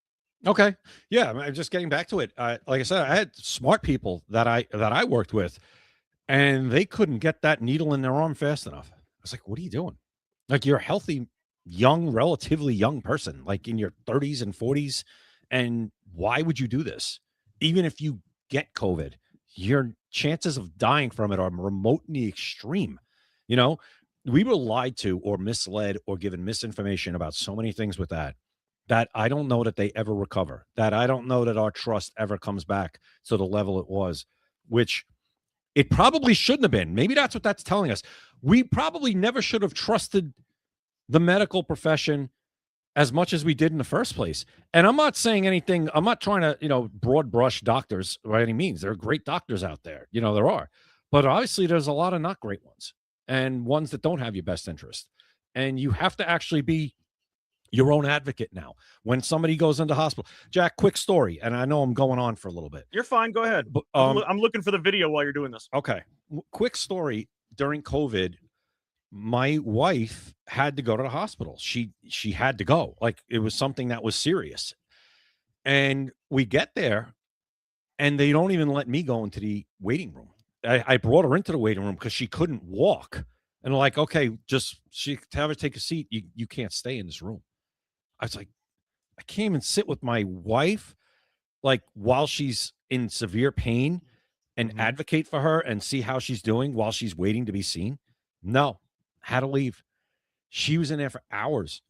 Okay. Yeah. I'm just getting back to it. Like I said, I had smart people that I worked with, and they couldn't get that needle in their arm fast enough. I was like, what are you doing? Like, you're a healthy, relatively young person, like in your 30s and 40s. And why would you do this? Even if you get COVID, your chances of dying from it are remote in the extreme. You know, we were lied to or misled or given misinformation about so many things with that I don't know that they ever recover, that I don't know that our trust ever comes back to the level it was, which it probably shouldn't have been. Maybe that's what that's telling us. We probably never should have trusted the medical profession as much as we did in the first place. And I'm not saying anything. I'm not trying to, broad brush doctors by any means. There are great doctors out there. There are. But obviously, there's a lot of not great ones and ones that don't have your best interest. And you have to actually be your own advocate now. When somebody goes into hospital, Jack, quick story. And I know I'm going on for a little bit. You're fine. Go ahead. But, I'm looking for the video while you're doing this. Okay. Quick story. During COVID, my wife had to go to the hospital. She had to go. Like, it was something that was serious. And we get there and they don't even let me go into the waiting room. I brought her into the waiting room because she couldn't walk. And like, okay, she have her take a seat. You can't stay in this room. I was like, I can't even sit with my wife, like, while she's in severe pain and advocate for her and see how she's doing while she's waiting to be seen. No, had to leave. She was in there for hours.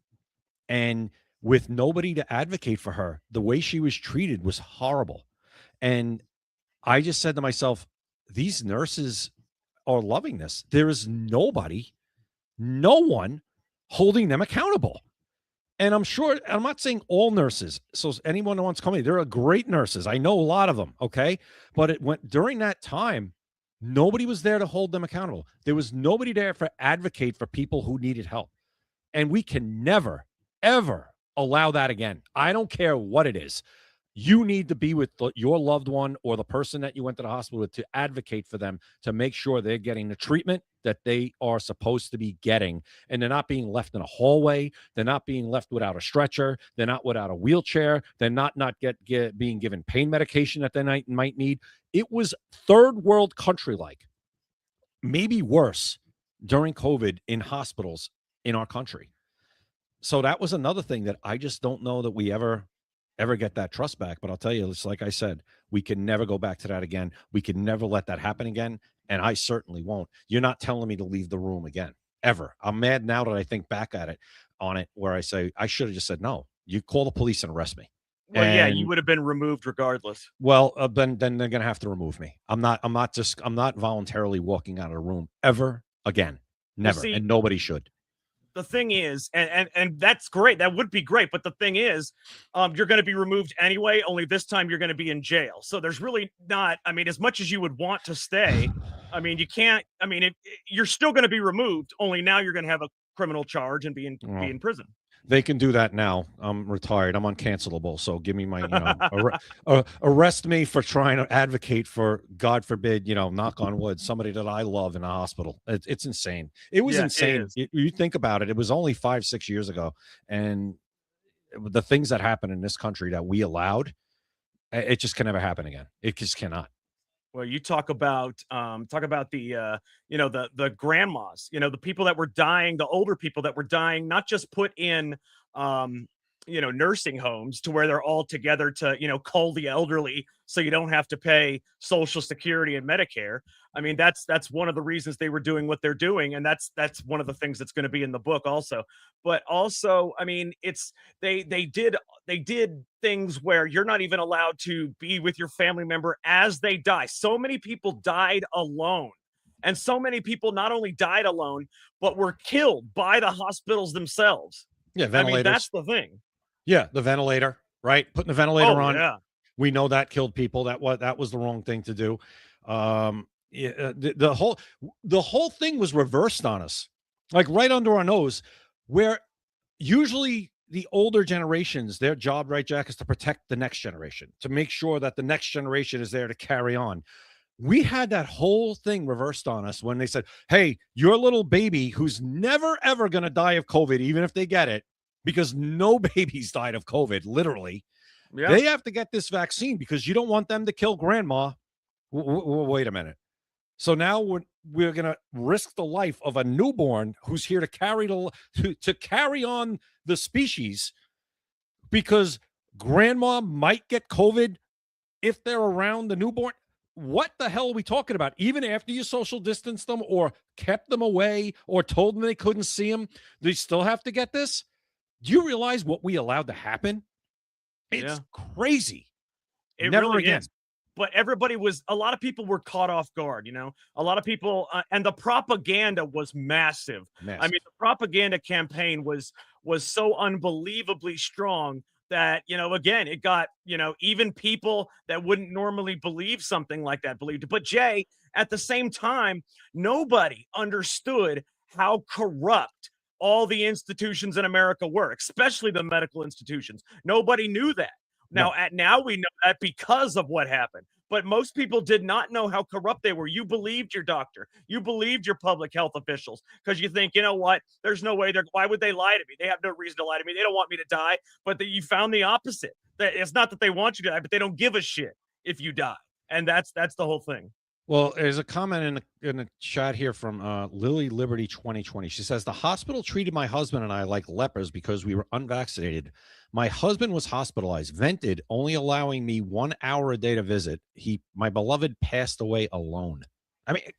And with nobody to advocate for her, the way she was treated was horrible. And I just said to myself, these nurses are loving this. There is no one holding them accountable. And I'm sure, I'm not saying all nurses. So anyone who wants to come in, there are great nurses. I know a lot of them. Okay. But it went during that time, nobody was there to hold them accountable. There was nobody there for advocate for people who needed help. And we can never, ever allow that again. I don't care what it is. You need to be with your loved one or the person that you went to the hospital with to advocate for them, to make sure they're getting the treatment that they are supposed to be getting. And they're not being left in a hallway. They're not being left without a stretcher. They're not without a wheelchair. They're not being given pain medication that they might need. It was third world country like, maybe worse during COVID in hospitals in our country. So that was another thing that I just don't know that we ever get that trust back. But I'll tell you, it's like I said, we can never go back to that again. We can never let that happen again. And I certainly won't. You're not telling me to leave the room again, ever. I'm mad now that I think back on it, where I say, I should have just said, no, you call the police and arrest me. Well, yeah, you would have been removed regardless. Well, then they're going to have to remove me. I'm not voluntarily walking out of the room ever again. Never. And nobody should. The thing is, and that's great. That would be great. But the thing is, you're going to be removed anyway, only this time you're going to be in jail. So there's really not, as much as you would want to stay, you can't, you're still going to be removed, only now you're going to have a criminal charge and be in prison. They can do that now. I'm retired. I'm uncancelable. So give me my, arrest me for trying to advocate for, God forbid, knock on wood, somebody that I love in a hospital. It's insane. It was insane. You think about it. It was only 5-6 years ago. And the things that happened in this country that we allowed, it just can never happen again. It just cannot. Well, you talk about the the grandmas, the people that were dying, the older people that were dying, not just put in nursing homes to where they're all together to cull the elderly so you don't have to pay Social Security and Medicare. That's one of the reasons they were doing what they're doing, and that's one of the things that's going to be in the book also. But also, it's they did things where you're not even allowed to be with your family member as they die. So many people died alone, and so many people not only died alone but were killed by the hospitals themselves. Yeah, ventilators. That's the thing. Yeah, the ventilator, right? Putting the ventilator on. Yeah. We know that killed people. That was the wrong thing to do. The whole thing was reversed on us, like right under our nose, where usually the older generations, their job, right, Jack, is to protect the next generation, to make sure that the next generation is there to carry on. We had that whole thing reversed on us when they said, hey, your little baby who's never, ever going to die of COVID, even if they get it, because no babies died of COVID, literally. Yeah. They have to get this vaccine because you don't want them to kill grandma. Wait a minute. So now we're going to risk the life of a newborn who's here to carry on the species because grandma might get COVID if they're around the newborn. What the hell are we talking about? Even after you social distanced them or kept them away or told them they couldn't see them, they still have to get this? Do you realize what we allowed to happen? It's crazy. It Never really again. is. everybody was, a lot of people were caught off guard, you know, a lot of people, and the propaganda was massive. I Massive. mean, the propaganda campaign was so unbelievably strong that, you know, again, it got, you know, even people that wouldn't normally believe something like that believed it. But Jay, at the same time, nobody understood how corrupt all the institutions in America were, especially the medical institutions. Nobody knew that. No. Now we know that because of what happened. But most people did not know how corrupt they were. You believed your doctor. You believed your public health officials because you think, you know what? There's no way why would they lie to me? They have no reason to lie to me. They don't want me to die. But you found the opposite. That it's not that they want you to die, but they don't give a shit if you die. And that's the whole thing. Well, there's a comment in the chat here from Lily Liberty 2020. She says the hospital treated my husband and I like lepers because we were unvaccinated. My husband was hospitalized, vented, only allowing me 1 hour a day to visit. My beloved passed away alone. I mean, can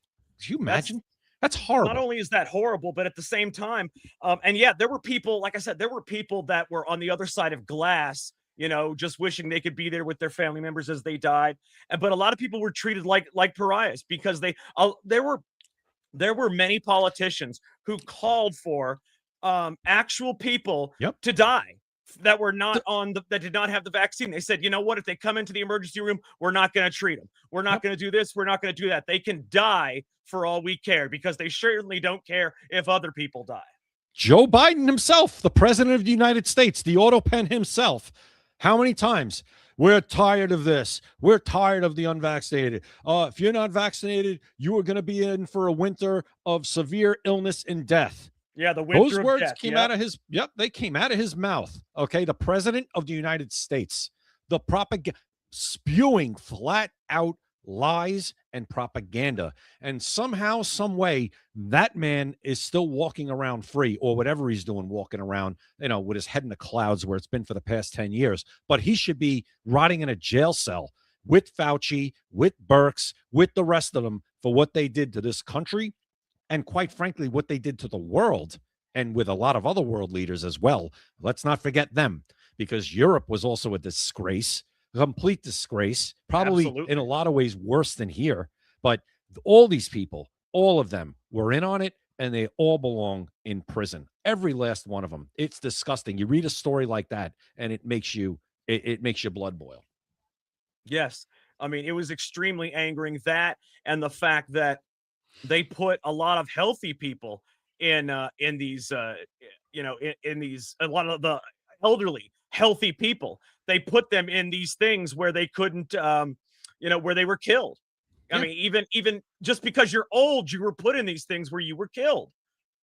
you imagine? That's horrible. Not only is that horrible, but at the same time, and yeah, there were people, like I said, there were people that were on the other side of glass, you know, just wishing they could be there with their family members as they died. But a lot of people were treated like pariahs because there were many politicians who called for actual people to die that were not that did not have the vaccine. They said, you know what, if they come into the emergency room, we're not going to treat them. We're not going to do this. We're not going to do that. They can die for all we care, because they certainly don't care if other people die. Joe Biden himself, the president of the United States, the auto pen himself. How many times? We're tired of this. We're tired of the unvaccinated. If you're not vaccinated, you are going to be in for a winter of severe illness and death. Yeah, the winter Those words of death, came out of his, they came out of his mouth. Okay, the president of the United States, the propaganda, spewing flat out lies and propaganda. And somehow, some way, that man is still walking around free, or whatever he's doing, walking around, you know, with his head in the clouds where it's been for the past 10 years. But he should be rotting in a jail cell with Fauci, with Birx, with the rest of them for what they did to this country. And quite frankly, what they did to the world, and with a lot of other world leaders as well. Let's not forget them, because Europe was also a disgrace, a complete disgrace, probably Absolutely. in a lot of ways worse than here. But all these people, all of them were in on it, and they all belong in prison. Every last one of them. It's disgusting. You read a story like that, and it makes you makes your blood boil. Yes. I mean, it was extremely angering, that, and the fact that they put a lot of healthy people in these, in these, a lot of the elderly, healthy people, they put them in these things where they couldn't, where they were killed. I mean, even just because you're old, you were put in these things where you were killed.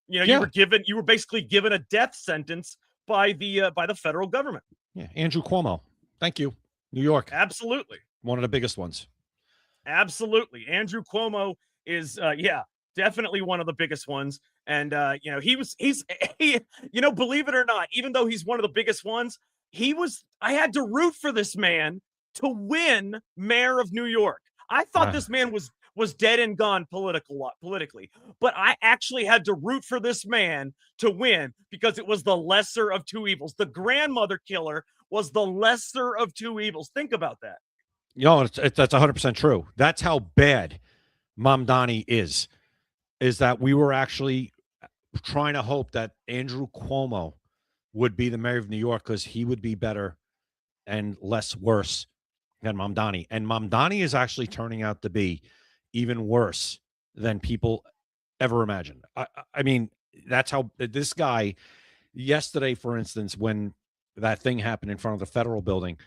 You know, you were basically given a death sentence by the federal government. Yeah. Andrew Cuomo. Thank you. New York. Absolutely. One of the biggest ones. Absolutely. Andrew Cuomo is, definitely one of the biggest ones. And, he's, believe it or not, even though he's one of the biggest ones, I had to root for this man to win mayor of New York. I thought this man was dead and gone politically, but I actually had to root for this man to win because it was the lesser of two evils. The grandmother killer was the lesser of two evils. Think about that. That's 100% true. That's how bad Mamdani is that we were actually trying to hope that Andrew Cuomo would be the mayor of New York, because he would be better and less worse than Mamdani. And Mamdani is actually turning out to be even worse than people ever imagined. I mean, that's how this guy yesterday, for instance, when that thing happened in front of the federal building,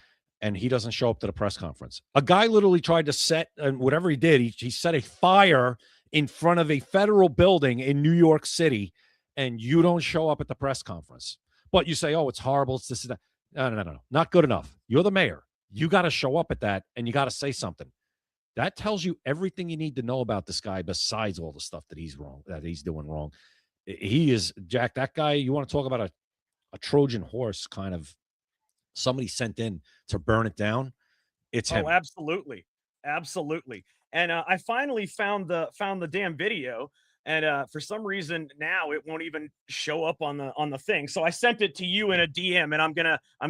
and he doesn't show up to the press conference. A guy literally tried to set, and whatever he did, he set a fire in front of a federal building in New York City, and you don't show up at the press conference. But you say, oh, it's horrible, it's this and that. No. Not good enough. You're the mayor. You got to show up at that, and you got to say something. That tells you everything you need to know about this guy, besides all the stuff that he's doing wrong. He is, Jack, that guy, you want to talk about a Trojan horse, kind of somebody sent in to burn it down. It's him. Oh, absolutely. And I finally found the damn video, and for some reason now it won't even show up on the thing. So I sent it to you in a DM, and I'm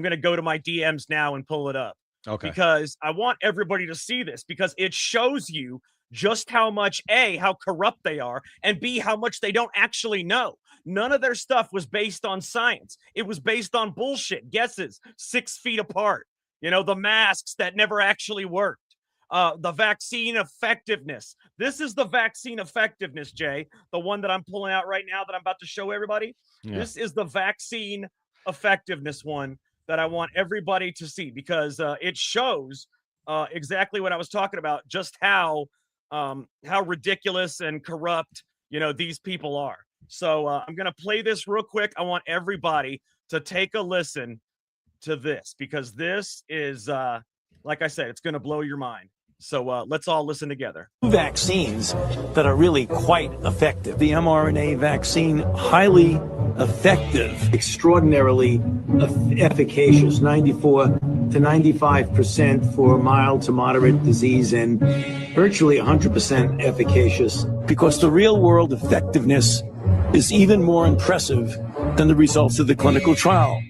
gonna go to my DMs now and pull it up. Okay. because I want everybody to see this, because it shows you just how much A, how corrupt they are, and B, how much they don't actually know. None of their stuff was based on science. It was based on bullshit, guesses, 6 feet apart. The masks that never actually worked. The vaccine effectiveness. This is the vaccine effectiveness, Jay, the one that I'm pulling out right now that I'm about to show everybody. Yeah. This is the vaccine effectiveness one that I want everybody to see, because it shows exactly what I was talking about, just how ridiculous and corrupt these people are. So I'm gonna play this real quick. I want everybody to take a listen to this, because this is like I said, it's gonna blow your mind. So let's all listen together. Vaccines that are really quite effective. The mRNA vaccine, highly effective, extraordinarily efficacious, 94 to 95% for mild to moderate disease, and virtually 100% efficacious. Because the real world effectiveness is even more impressive than the results of the clinical trial.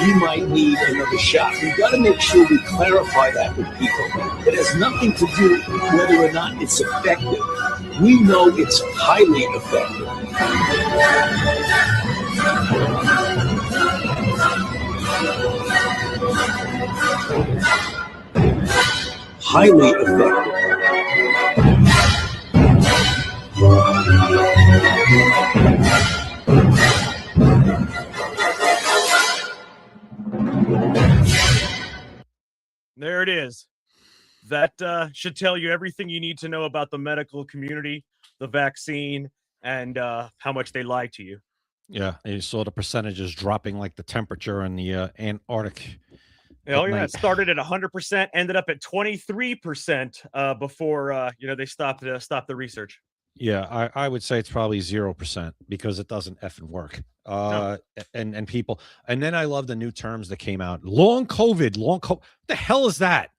You might need another shot. We've got to make sure we clarify that with people. It has nothing to do whether or not it's effective. We know it's highly effective. Highly effective. There it is. That should tell you everything you need to know about the medical community, the vaccine, and how much they lie to you. Yeah, and you saw the percentages dropping like the temperature in the Antarctic. Oh at yeah, night. it started at 100%, ended up at 23% before they stopped the research. Yeah, I would say it's probably 0% because it doesn't effing work. And people, and then I love the new terms that came out. Long COVID. What the hell is that?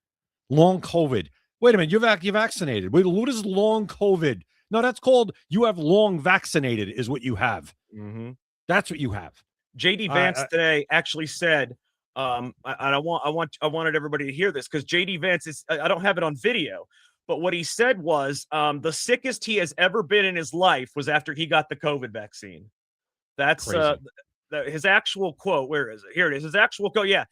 Long COVID. Wait a minute, you're vaccinated. Wait, what is long COVID? No, that's called you have long vaccinated is what you have. Mm-hmm. That's what you have. JD Vance today actually said, I wanted everybody to hear this, because JD Vance is, I don't have it on video, but what he said was the sickest he has ever been in his life was after he got the COVID vaccine. That's his actual quote. Where is it? Here it is. His actual quote. Yeah.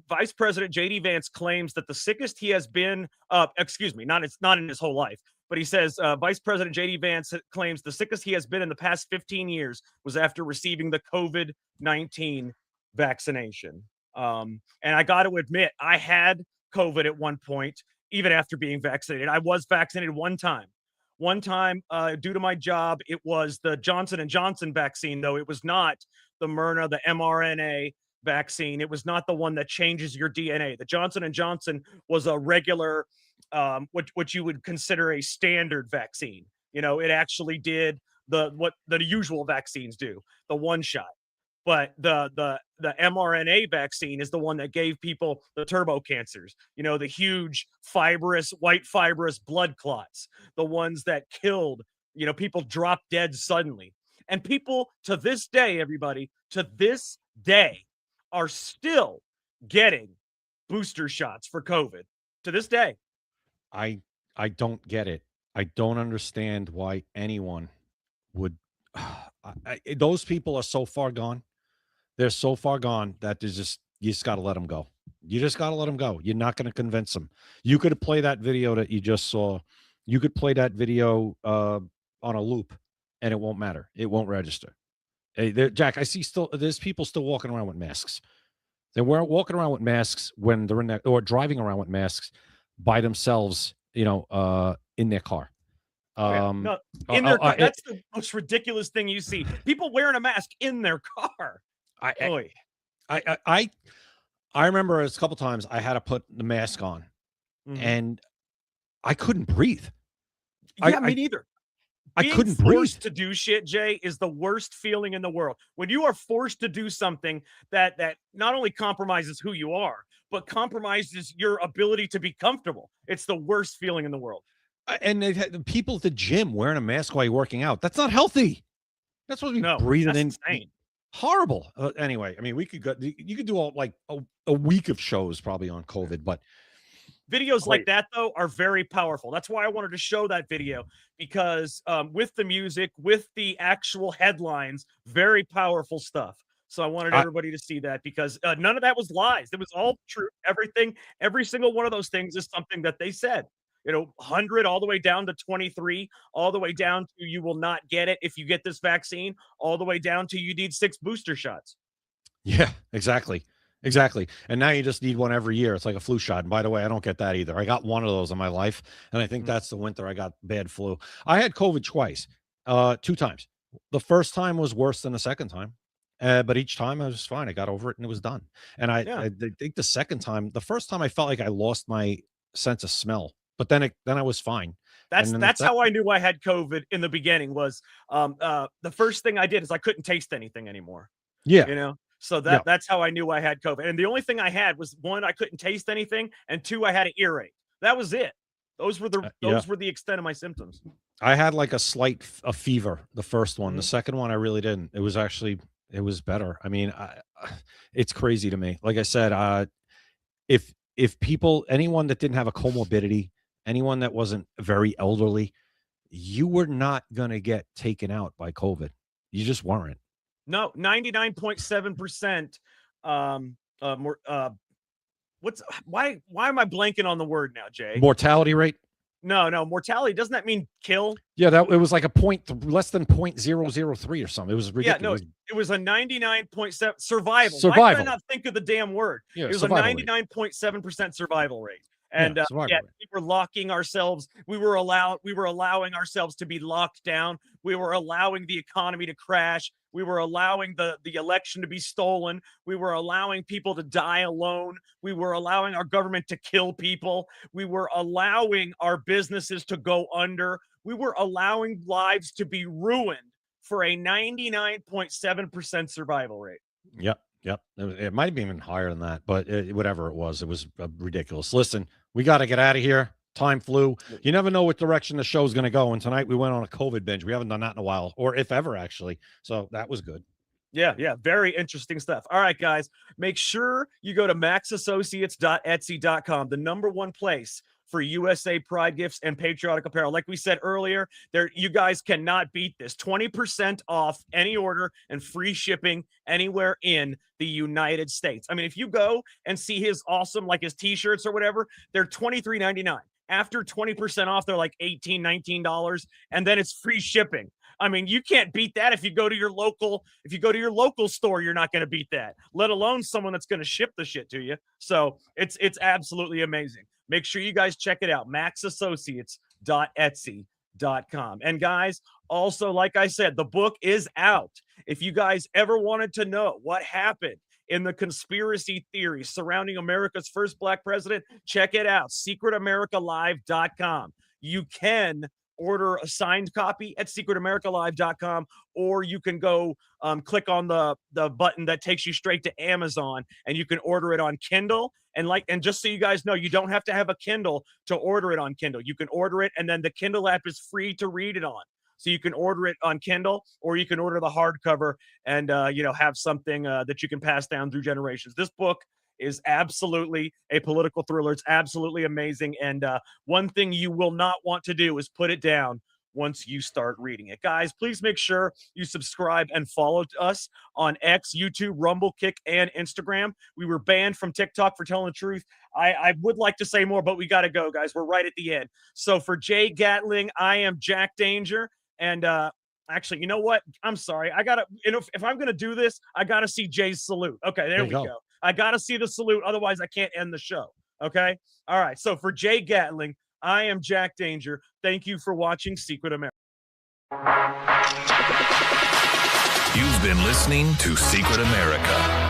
Vice President JD Vance claims that the sickest he has been, it's not in his whole life, but he says Vice President JD Vance claims the sickest he has been in the past 15 years was after receiving the COVID-19 vaccination. And I got to admit, I had COVID at one point, even after being vaccinated. I was vaccinated one time. Due to my job, it was the Johnson & Johnson vaccine, though. It was not the Myrna, the mRNA vaccine. It was not the one that changes your DNA. The Johnson & Johnson was a regular, what you would consider a standard vaccine. It actually did what the usual vaccines do, the one shot. But the mRNA vaccine is the one that gave people the turbo cancers, the huge white fibrous blood clots, the ones that killed, people drop dead suddenly. And people to this day, everybody, to this day, are still getting booster shots for COVID to this day. I don't get it. I don't understand why anyone would. Those people are so far gone. They're so far gone that there's just you just got to let them go. You just got to let them go. You're not going to convince them. You could play that video that you just saw. You could play that video on a loop, and it won't matter. It won't register. Hey, Jack, I see there's people still walking around with masks. They weren't walking around with masks when they're in that or driving around with masks by themselves, in their car. No, in their car. That's the most ridiculous thing you see. People wearing a mask in their car. I remember a couple times I had to put the mask on, and I couldn't breathe. Yeah, me neither. I couldn't Being breathe. forced to do shit, Jay, is the worst feeling in the world. When you are forced to do something that not only compromises who you are, but compromises your ability to be comfortable. It's the worst feeling in the world. And they've had the people at the gym wearing a mask while you're working out. That's not healthy. That's what we breathing in. Insane. Horrible. Anyway, I mean, we could go. You could do all like a week of shows probably on COVID, but videos like that though are very powerful. That's why I wanted to show that video, because with the music, with the actual headlines, very powerful stuff. So I wanted everybody to see that, because none of that was lies. It was all true. Every single one of those things is something that they said. 100 all the way down to 23, all the way down to you will not get it if you get this vaccine, all the way down to you need 6 booster shots. Yeah, exactly. And now you just need one every year. It's like a flu shot. And by the way, I don't get that either. I got one of those in my life, and I think that's the winter I got bad flu. I had COVID twice, 2 times. The first time was worse than the second time, but each time I was fine. I got over it and it was done. And I think the first time I felt like I lost my sense of smell, but then I was fine. That's how I knew I had COVID in the beginning. Was the first thing I did is I couldn't taste anything anymore. Yeah. So that's how I knew I had COVID. And the only thing I had was, 1, I couldn't taste anything, and 2, I had an earache. That was it. Those were the extent of my symptoms. I had like a fever the first one. The second one I really didn't. It was better. I mean, it's crazy to me. Like I said, if anyone that didn't have a comorbidity, anyone that wasn't very elderly, you were not going to get taken out by COVID. You just weren't. No, 99.7%. Why am I blanking on the word now, Jay? Mortality rate? No, mortality. Doesn't that mean kill? Yeah, it was like less than 0.003 or something. It was ridiculous. Yeah, no, it was a 99.7 survival. Survival. Why did I not think of the damn word? Yeah, it was a 99.7% survival rate. And we were locking ourselves. We were allowing ourselves to be locked down. We were allowing the economy to crash. We were allowing the election to be stolen. We were allowing people to die alone. We were allowing our government to kill people. We were allowing our businesses to go under. We were allowing lives to be ruined for a 99.7% survival rate. Yep. It might have been even higher than that, but whatever it was ridiculous. Listen, we got to get out of here. Time flew. You never know what direction the show's going to go. And tonight we went on a COVID binge. We haven't done that in a while, or if ever, actually. So that was good. Yeah. Very interesting stuff. All right, guys, make sure you go to maxassociates.etsy.com, the #1 place for USA Pride gifts and patriotic apparel. Like we said earlier, you guys cannot beat this. 20% off any order and free shipping anywhere in the United States. I mean, if you go and see his awesome, like his t-shirts or whatever, they're $23.99. After 20% off, they're like $18, $19, and then it's free shipping. I mean, you can't beat that. If you go to your local store, you're not going to beat that, let alone someone that's going to ship the shit to you. So it's absolutely amazing. Make sure you guys check it out, maxassociates.etsy.com. And guys, also, like I said, the book is out. If you guys ever wanted to know what happened in the conspiracy theories surrounding America's first Black president, check it out, secretamericalive.com. You can order a signed copy at secretamericalive.com, or you can go click on the button that takes you straight to Amazon, and you can order it on Kindle. And just so you guys know, you don't have to have a Kindle to order it on Kindle. You can order it, and then the Kindle app is free to read it on. So you can order it on Kindle, or you can order the hardcover and have something that you can pass down through generations. This book is absolutely a political thriller. It's absolutely amazing. And one thing you will not want to do is put it down once you start reading it. Guys, please make sure you subscribe and follow us on X, YouTube, Rumble, Kick, and Instagram. We were banned from TikTok for telling the truth. I would like to say more, but we got to go, guys. We're right at the end. So for Jay Gatling, I am Jack Danger. And actually, you know what? I'm sorry. I got to, if I'm going to do this, I got to see Jay's salute. Okay, there we go. I got to see the salute. Otherwise, I can't end the show. Okay? All right. So for Jay Gatling, I am Jack Danger. Thank you for watching Secret America. You've been listening to Secret America.